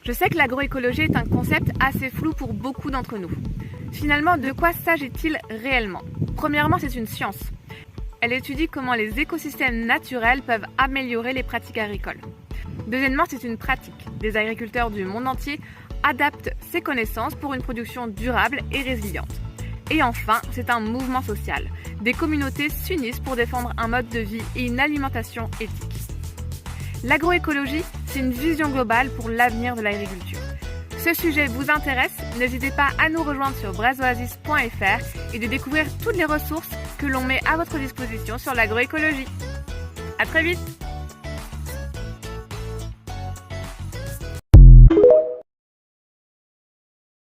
Je sais que l'agroécologie est un concept assez flou pour beaucoup d'entre nous. Finalement, de quoi s'agit-il réellement ? Premièrement, c'est une science. Elle étudie comment les écosystèmes naturels peuvent améliorer les pratiques agricoles. Deuxièmement, c'est une pratique. Des agriculteurs du monde entier adaptent ces connaissances pour une production durable et résiliente. Et enfin, c'est un mouvement social. Des communautés s'unissent pour défendre un mode de vie et une alimentation éthique. L'agroécologie, c'est une vision globale pour l'avenir de l'agriculture. Ce sujet vous intéresse ? N'hésitez pas à nous rejoindre sur braiseoasis.fr et de découvrir toutes les ressources que l'on met à votre disposition sur l'agroécologie. À très vite!